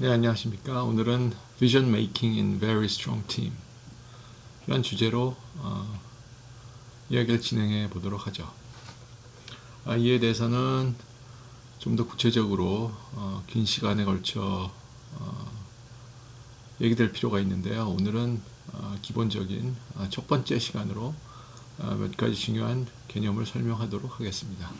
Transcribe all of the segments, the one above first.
네, 안녕하십니까. 오늘은 Vision Making in Very Strong Team 이런 주제로 이야기를 진행해 보도록 하죠. 이에 대해서는 좀 더 구체적으로 긴 시간에 걸쳐 얘기될 필요가 있는데요. 오늘은 기본적인 첫 번째 시간으로 몇 가지 중요한 개념을 설명하도록 하겠습니다.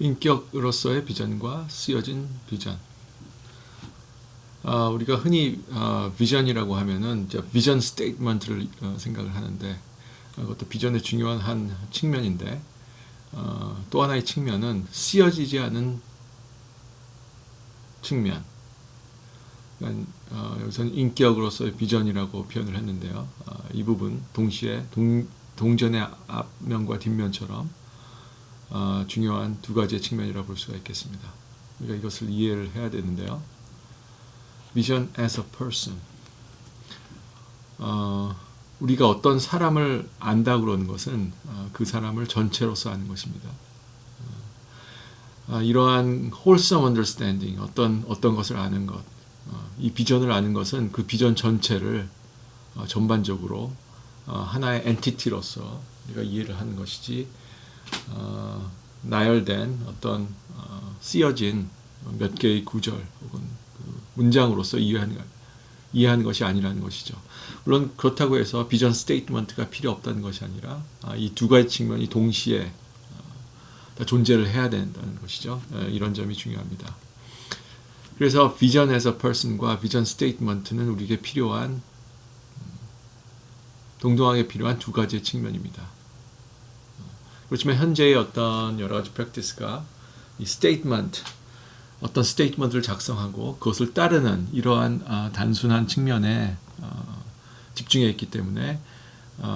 인격으로서의 비전과 쓰여진 비전. 우리가 흔히 비전이라고 하면은 비전 스테이트먼트를 생각을 하는데 그것도 비전의 중요한 한 측면인데 또 하나의 측면은 쓰여지지 않은 측면. 그러니까 여기서는 인격으로서의 비전이라고 표현을 했는데요. 이 부분 동시에 동전의 앞면과 뒷면처럼 중요한 두 가지의 측면이라고 볼 수가 있겠습니다. 우리가 이것을 이해를 해야 되는데요. Vision as a person. 우리가 어떤 사람을 안다 그러는 것은 그 사람을 전체로서 아는 것입니다. 이러한 wholesome understanding, 어떤 것을 아는 것, 이 비전을 아는 것은 그 비전 전체를 전반적으로 하나의 엔티티로서 우리가 이해를 하는 것이지 나열된 어떤 쓰여진 몇 개의 구절 혹은 그 문장으로서 이해하는 것이 아니라는 것이죠. 물론 그렇다고 해서 비전 스테이트먼트가 필요 없다는 것이 아니라 이 두 가지 측면이 동시에 다 존재를 해야 된다는 것이죠. 이런 점이 중요합니다. 그래서 비전 as a person과 비전 스테이트먼트는 우리에게 필요한 동등하게 필요한 두 가지의 측면입니다. 그렇지만 현재의 어떤 여러 가지 프랙티스가 이 스테이트먼트, 어떤 스테이트먼트를 작성하고 그것을 따르는 이러한 단순한 측면에 집중해 있기 때문에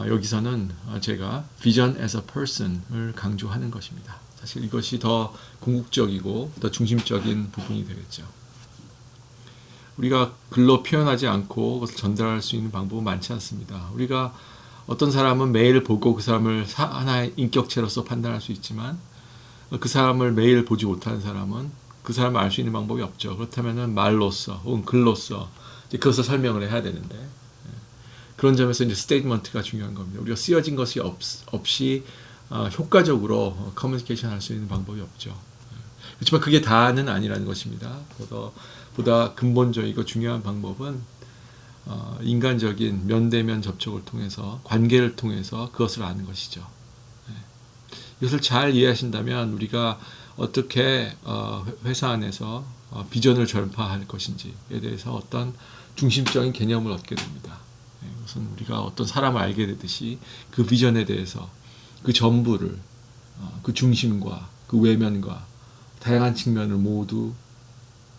여기서는 제가 Vision as a Person을 강조하는 것입니다. 사실 이것이 더 궁극적이고 더 중심적인 부분이 되겠죠. 우리가 글로 표현하지 않고 그것을 전달할 수 있는 방법은 많지 않습니다. 우리가 어떤 사람은 매일 보고 그 사람을 하나의 인격체로서 판단할 수 있지만 그 사람을 매일 보지 못하는 사람은 그 사람을 알 수 있는 방법이 없죠. 그렇다면 말로써 혹은 글로써 그것을 설명을 해야 되는데 그런 점에서 이제 스테이트먼트가 중요한 겁니다. 우리가 쓰여진 것이 없이 효과적으로 커뮤니케이션 할 수 있는 방법이 없죠. 그렇지만 그게 다는 아니라는 것입니다. 보다 근본적이고 중요한 방법은 인간적인 면대면 접촉을 통해서 관계를 통해서 그것을 아는 것이죠. 이것을 잘 이해하신다면 우리가 어떻게 회사 안에서 비전을 전파할 것인지에 대해서 어떤 중심적인 개념을 얻게 됩니다. 우선 우리가 어떤 사람을 알게 되듯이 그 비전에 대해서 그 전부를 그 중심과 그 외면과 다양한 측면을 모두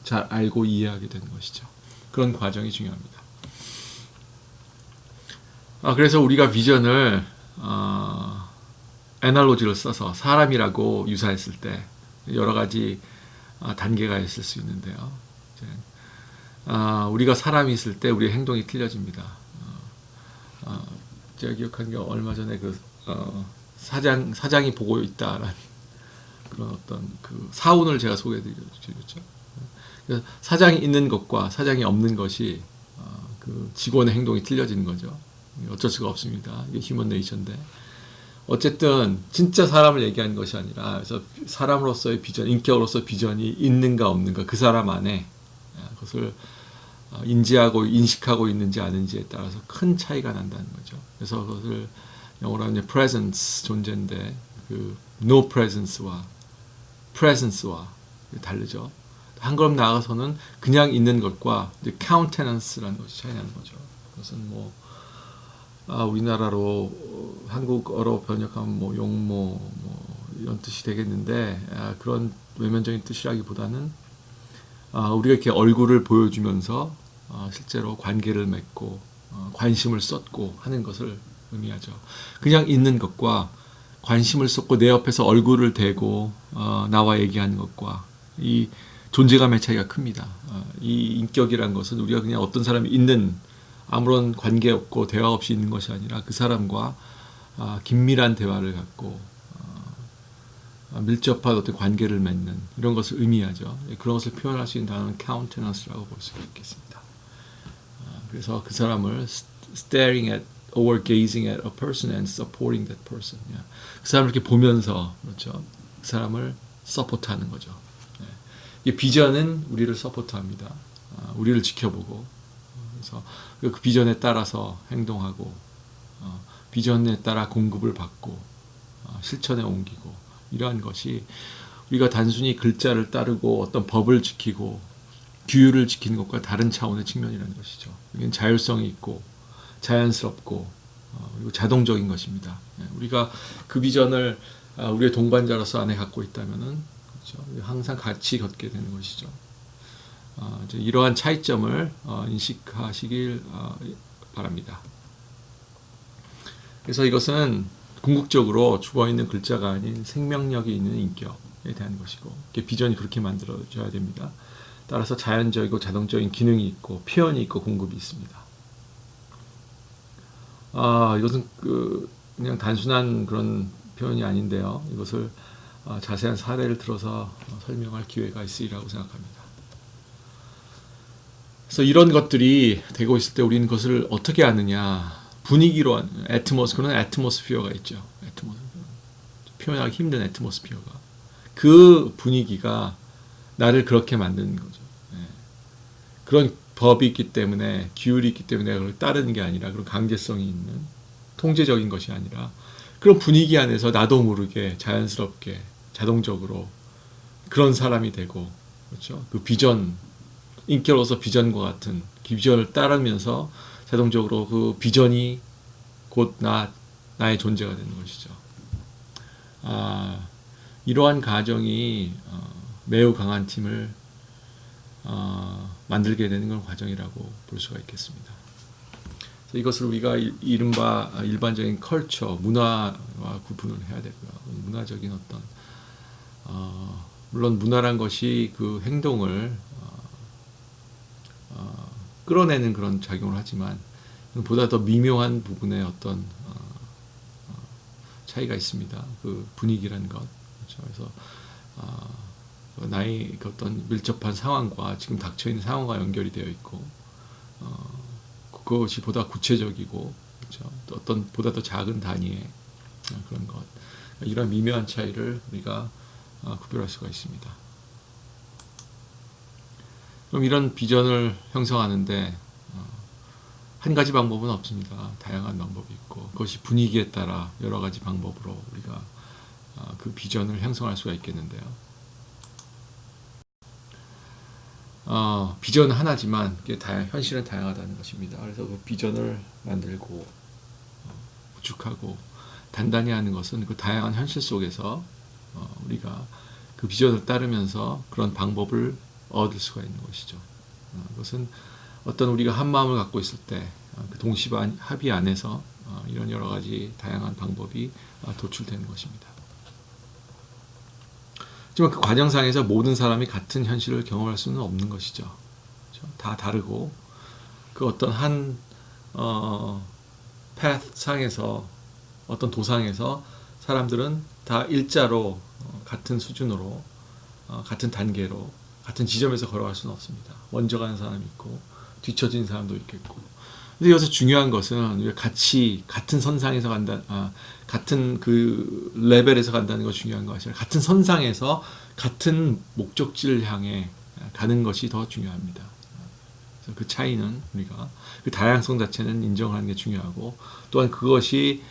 잘 알고 이해하게 되는 것이죠. 그런 과정이 중요합니다. 그래서 우리가 비전을 애널로지를 써서 사람이라고 유사했을 때 여러 가지 단계가 있을 수 있는데요. 우리가 사람이 있을 때 우리의 행동이 틀려집니다. 제가 기억하는 게 얼마 전에 그 사장이 보고 있다라는 그런 어떤 그 사운을 제가 소개해드렸죠. 사장이 있는 것과 사장이 없는 것이 그 직원의 행동이 틀려지는 거죠. 어쩔 수가 없습니다. 이게 휴먼 네이처인데 어쨌든 진짜 사람을 얘기하는 것이 아니라 그래서 사람으로서의 비전, 인격으로서의 비전이 있는가 없는가 그 사람 안에 그것을 인지하고 인식하고 있는지 아닌지에 따라서 큰 차이가 난다는 거죠. 그래서 그것을 영어로 하면 presence 존재인데 그 no presence와 presence와 다르죠. 한 걸음 나아가서는 그냥 있는 것과 countenance라는 것이 차이 나는 거죠. 그것은 뭐 우리나라로 한국어로 번역하면 뭐 용모 뭐 이런 뜻이 되겠는데 그런 외면적인 뜻이라기보다는 우리가 이렇게 얼굴을 보여주면서 실제로 관계를 맺고 관심을 쏟고 하는 것을 의미하죠. 그냥 있는 것과 관심을 쏟고 내 옆에서 얼굴을 대고 나와 얘기하는 것과 이 존재감의 차이가 큽니다. 이 인격이란 것은 우리가 그냥 어떤 사람이 있는 아무런 관계 없고 대화 없이 있는 것이 아니라 그 사람과 긴밀한 대화를 갖고 밀접한 어떤 관계를 맺는 이런 것을 의미하죠. 그런 것을 표현할 수 있는 단어는 countenance라고 볼 수가 있겠습니다. 그래서 그 사람을 staring at or gazing at a person and supporting that person. 그 사람을 이렇게 보면서 그렇죠. 그 사람을 서포트하는 거죠. 이 비전은 우리를 서포트합니다. 우리를 지켜보고 그래서 그 비전에 따라서 행동하고 비전에 따라 공급을 받고 실천에 옮기고 이러한 것이 우리가 단순히 글자를 따르고 어떤 법을 지키고 규율을 지키는 것과 다른 차원의 측면이라는 것이죠. 이건 자율성이 있고 자연스럽고 그리고 자동적인 것입니다. 우리가 그 비전을 우리의 동반자로서 안에 갖고 있다면은 그렇죠? 항상 같이 걷게 되는 것이죠. 이제 이러한 차이점을 인식하시길 바랍니다. 그래서 이것은 궁극적으로 죽어있는 글자가 아닌 생명력이 있는 인격에 대한 것이고 비전이 그렇게 만들어져야 됩니다. 따라서 자연적이고 자동적인 기능이 있고 표현이 있고 공급이 있습니다. 이것은 그냥 단순한 그런 표현이 아닌데요. 이것을 자세한 사례를 들어서 설명할 기회가 있으리라고 생각합니다. 그래서 이런 것들이 되고 있을 때 우리는 그것을 어떻게 아느냐? 분위기로 그런 애트모스피어가 있죠. 표현하기 힘든 애트모스피어가 그 분위기가 나를 그렇게 만드는 거죠. 그런 법이 있기 때문에 규율이 있기 때문에 그걸 따르는 게 아니라 그런 강제성이 있는 통제적인 것이 아니라 그런 분위기 안에서 나도 모르게 자연스럽게 자동적으로 그런 사람이 되고 그렇죠. 그 비전 인격으로서 비전과 같은 비전을 따르면서 자동적으로 그 비전이 곧 나의 존재가 되는 것이죠. 이러한 가정이 매우 강한 팀을 만들게 되는 건 과정이라고 볼 수가 있겠습니다. 이것을 우리가 이른바 일반적인 컬처, 문화와 구분을 해야 되고요. 문화적인 어떤 물론 문화란 것이 그 행동을 끌어내는 그런 작용을 하지만 보다 더 미묘한 부분의 어떤 차이가 있습니다. 그 분위기라는 것. 그렇죠. 그래서 나의 그 어떤 밀접한 상황과 지금 닥쳐 있는 상황과 연결이 되어 있고 그것이 보다 구체적이고 그렇죠. 또 어떤 보다 더 작은 단위의 그런 것. 이런 미묘한 차이를 우리가 구별할 수가 있습니다. 그럼 이런 비전을 형성하는데 한 가지 방법은 없습니다. 다양한 방법이 있고 그것이 분위기에 따라 여러 가지 방법으로 우리가 그 비전을 형성할 수가 있겠는데요. 비전은 하나지만 현실은 다양하다는 것입니다. 그래서 그 비전을 만들고 구축하고 단단히 하는 것은 그 다양한 현실 속에서 우리가 그 비전을 따르면서 그런 방법을 얻을 수가 있는 것이죠. 그것은 어떤 우리가 한 마음을 갖고 있을 때 그 동시합의 안에서 이런 여러 가지 다양한 방법이 도출되는 것입니다. 하지만 그 과정상에서 모든 사람이 같은 현실을 경험할 수는 없는 것이죠. 그렇죠? 다 다르고 그 어떤 한 path 상에서 어떤 도상에서 사람들은 다 일자로 같은 수준으로 같은 단계로 같은 지점에서 걸어갈 수는 없습니다. 먼저 가는 사람이 있고 뒤처진 사람도 있겠고. 근데 여기서 중요한 것은 우리가 같이 같은 선상에서 간다, 같은 그 레벨에서 간다는 것이 중요한 것이 아니라 같은 선상에서 같은 목적지를 향해 가는 것이 더 중요합니다. 그래서 그 차이는 우리가 그 다양성 자체는 인정하는 게 중요하고 또한 그것이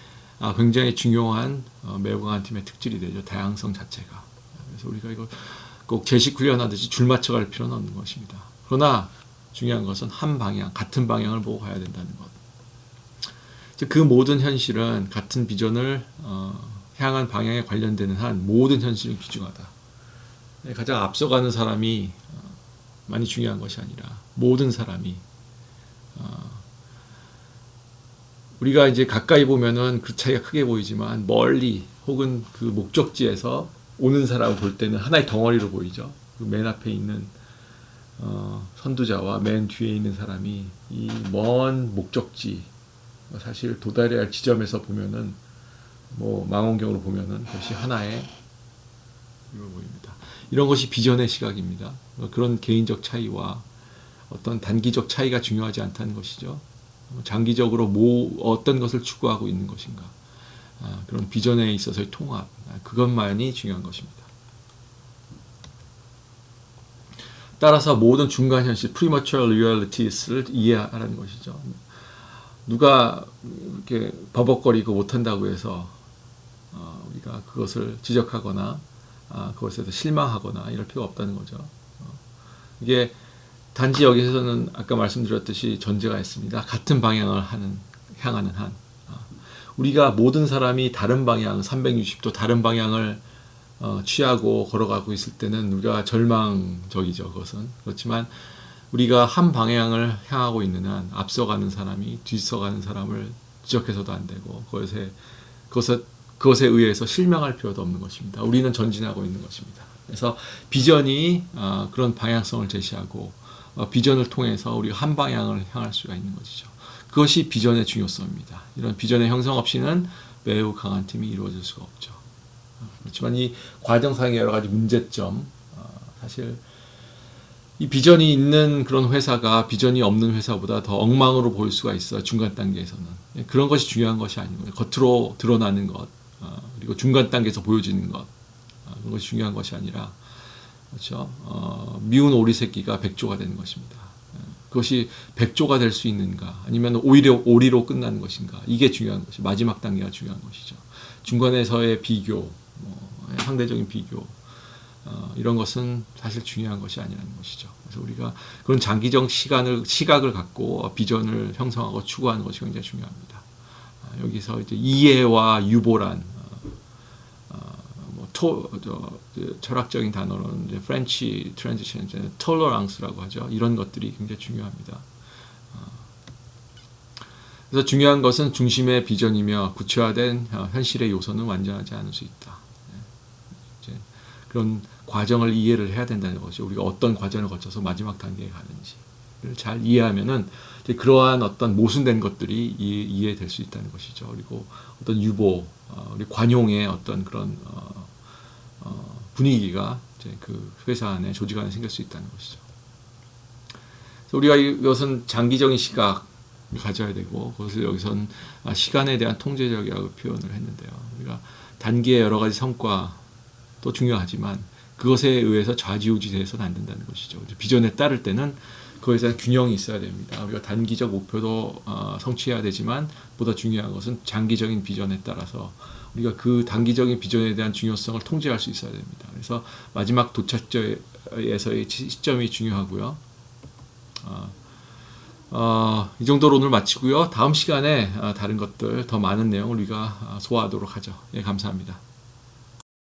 굉장히 중요한 매우 강한 팀의 특질이 되죠. 다양성 자체가. 그래서 우리가 이거 꼭 제식 훈련하듯이 줄 맞춰갈 필요는 없는 것입니다. 그러나 중요한 것은 한 방향, 같은 방향을 보고 가야 된다는 것. 그 모든 현실은 같은 비전을 향한 방향에 관련되는 한 모든 현실은 귀중하다. 가장 앞서가는 사람이 많이 중요한 것이 아니라 모든 사람이 우리가 이제 가까이 보면은 그 차이가 크게 보이지만 멀리 혹은 그 목적지에서 오는 사람을 볼 때는 하나의 덩어리로 보이죠. 그 맨 앞에 있는 선두자와 맨 뒤에 있는 사람이 이 먼 목적지 사실 도달해야 할 지점에서 보면은 뭐 망원경으로 보면은 그것이 하나의 보입니다. 이런 것이 비전의 시각입니다. 그런 개인적 차이와 어떤 단기적 차이가 중요하지 않다는 것이죠. 장기적으로 어떤 것을 추구하고 있는 것인가. 그런 비전에 있어서의 통합, 그것만이 중요한 것입니다. 따라서 모든 중간 현실, premature realitties를 이해하라는 것이죠. 누가 이렇게 버벅거리고 못한다고 해서 우리가 그것을 지적하거나 그것에 대해서 실망하거나 이럴 필요가 없다는 거죠. 이게 단지 여기서는 아까 말씀드렸듯이 전제가 있습니다. 같은 방향을 향하는 한. 우리가 모든 사람이 다른 방향, 360도 다른 방향을 취하고 걸어가고 있을 때는 우리가 절망적이죠. 그것은. 그렇지만 우리가 한 방향을 향하고 있는 한 앞서가는 사람이 뒤서가는 사람을 지적해서도 안 되고 그것에 의해서 실망할 필요도 없는 것입니다. 우리는 전진하고 있는 것입니다. 그래서 비전이 그런 방향성을 제시하고 비전을 통해서 우리가 한 방향을 향할 수가 있는 것이죠. 그것이 비전의 중요성입니다. 이런 비전의 형성 없이는 매우 강한 팀이 이루어질 수가 없죠. 그렇지만 이 과정상의 여러 가지 문제점, 사실 이 비전이 있는 그런 회사가 비전이 없는 회사보다 더 엉망으로 보일 수가 있어요. 중간 단계에서는. 그런 것이 중요한 것이 아니고요. 겉으로 드러나는 것, 그리고 중간 단계에서 보여지는 것, 그런 것이 중요한 것이 아니라, 그렇죠? 미운 오리 새끼가 백조가 되는 것입니다. 그것이 백조가 될 수 있는가, 아니면 오히려 오리로 끝나는 것인가, 이게 중요한 것이, 마지막 단계가 중요한 것이죠. 중간에서의 비교, 상대적인 비교, 이런 것은 사실 중요한 것이 아니라는 것이죠. 그래서 우리가 그런 장기적 시각을 갖고 비전을 형성하고 추구하는 것이 굉장히 중요합니다. 여기서 이제 이해와 유보란, 철학적인 단어로는 이제 프렌치 트랜지션, 톨러랑스라고 하죠. 이런 것들이 굉장히 중요합니다. 그래서 중요한 것은 중심의 비전이며 구체화된 현실의 요소는 완전하지 않을 수 있다. 이제 그런 과정을 이해를 해야 된다는 것이, 우리가 어떤 과정을 거쳐서 마지막 단계에 가는지를 잘 이해하면은 이제 그러한 어떤 모순된 것들이 이해될 수 있다는 것이죠. 그리고 어떤 유보, 우리 관용의 어떤 그런 분위기가 이제 그 회사 안에, 조직 안에 생길 수 있다는 것이죠. 그래서 우리가 이것은 장기적인 시각을 가져야 되고, 그것을 여기서는 시간에 대한 통제력이라고 표현을 했는데요. 우리가 단기의 여러 가지 성과도 중요하지만 그것에 의해서 좌지우지돼서는 안 된다는 것이죠. 비전에 따를 때는 그것에 대한 균형이 있어야 됩니다. 우리가 단기적 목표도 성취해야 되지만 보다 중요한 것은 장기적인 비전에 따라서 우리가 그 단기적인 비전에 대한 중요성을 통제할 수 있어야 됩니다. 그래서 마지막 도착지에서의 시점이 중요하고요. 이 정도로 오늘 마치고요. 다음 시간에 다른 것들, 더 많은 내용을 우리가 소화하도록 하죠. 예, 감사합니다.